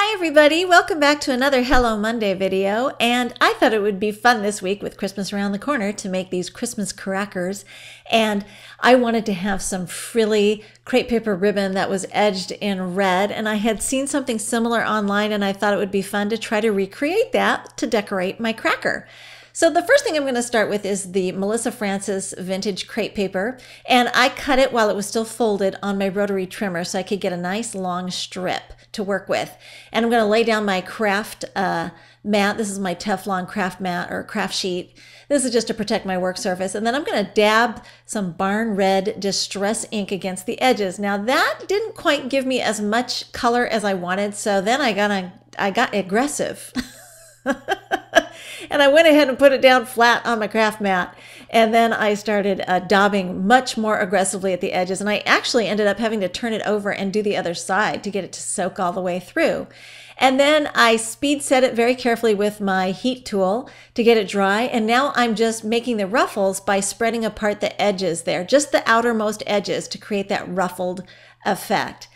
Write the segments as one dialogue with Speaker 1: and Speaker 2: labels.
Speaker 1: Hi everybody, welcome back to another Hello Monday video, and I thought it would be fun this week with Christmas around the corner to make these Christmas crackers, and I wanted to have some frilly crepe paper ribbon that was edged in red, and I had seen something similar online and I thought it would be fun to try to recreate that to decorate my cracker. So the first thing I'm going to start with is the Melissa Francis vintage crepe paper, and I cut it while it was still folded on my rotary trimmer so I could get a nice long strip to work with. And I'm going to lay down my craft mat. This is my Teflon craft mat or craft sheet. This is just to protect my work surface. And then I'm going to dab some Barn Red Distress ink against the edges. Now that didn't quite give me as much color as I wanted, so then I got aggressive. And I went ahead and put it down flat on my craft mat. And then I started daubing much more aggressively at the edges. And I actually ended up having to turn it over and do the other side to get it to soak all the way through. And then I speed set it very carefully with my heat tool to get it dry. And now I'm just making the ruffles by spreading apart the edges there, just the outermost edges to create that ruffled effect.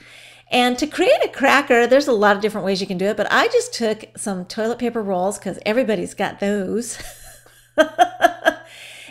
Speaker 1: And to create a cracker, there's a lot of different ways you can do it, but I just took some toilet paper rolls, because everybody's got those,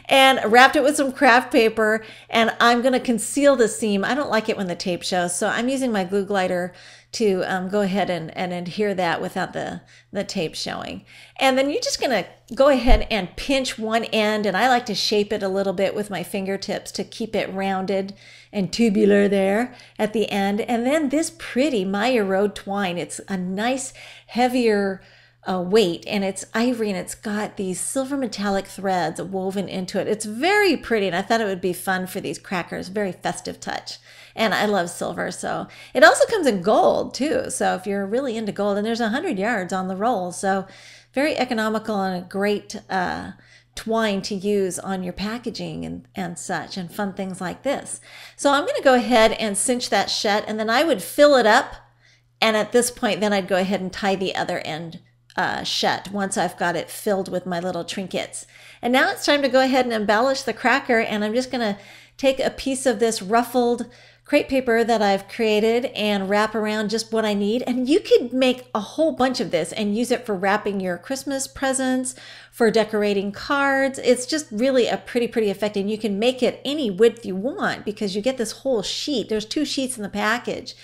Speaker 1: and wrapped it with some craft paper, and I'm going to conceal the seam. I don't like it when the tape shows, so I'm using my glue glider to go ahead and adhere that without the tape showing. And then you're just going to go ahead and pinch one end, and I like to shape it a little bit with my fingertips to keep it rounded and tubular there at the end. And then this pretty Maya Road twine, it's a nice heavier weight, and it's ivory, and it's got these silver metallic threads woven into it. It's very pretty, and I thought it would be fun for these crackers. Very festive touch. And I love silver, so it also comes in gold too. So if you're really into gold, and there's 100 yards on the roll, so very economical and a great twine to use on your packaging and such, and fun things like this. So I'm going to go ahead and cinch that shut, and then I would fill it up, and at this point then I'd go ahead and tie the other end shut once I've got it filled with my little trinkets. And now it's time to go ahead and embellish the cracker, and I'm just going to take a piece of this ruffled crepe paper that I've created and wrap around just what I need. And you could make a whole bunch of this and use it for wrapping your Christmas presents, for decorating cards. It's just really a pretty effect, and you can make it any width you want because you get this whole sheet. There's 2 sheets in the package,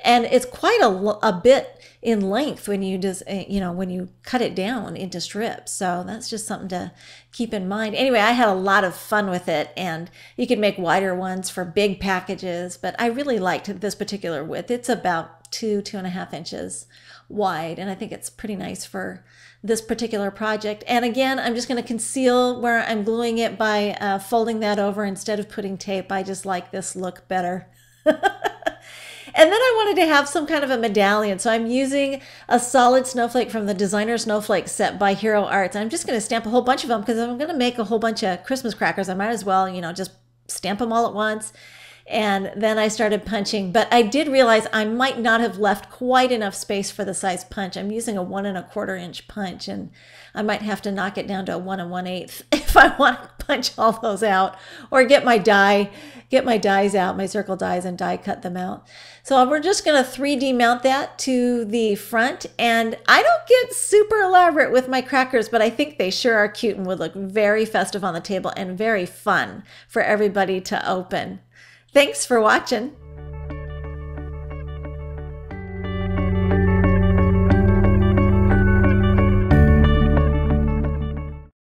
Speaker 1: and it's quite a bit in length when you just, when you cut it down into strips. So that's just something to keep in mind. Anyway, I had a lot of fun with it, and you could make wider ones for big packages, but I really liked this particular width. It's about 2.5 inches wide, and I think it's pretty nice for this particular project. And again, I'm just going to conceal where I'm gluing it by folding that over instead of putting tape. I just like this look better. And then I wanted to have some kind of a medallion, so I'm using a solid snowflake from the Designer Snowflake set by Hero Arts. I'm just going to stamp a whole bunch of them because I'm going to make a whole bunch of Christmas crackers. I might as well, just stamp them all at once. And then I started punching, but I did realize I might not have left quite enough space for the size punch. I'm using a 1 1/4 inch punch, and I might have to knock it down to a 1 1/8 if I want to punch all those out, or get my dies out, my circle dies, and die cut them out. So we're just going to 3D mount that to the front, and I don't get super elaborate with my crackers, but I think they sure are cute and would look very festive on the table and very fun for everybody to open. Thanks for watching.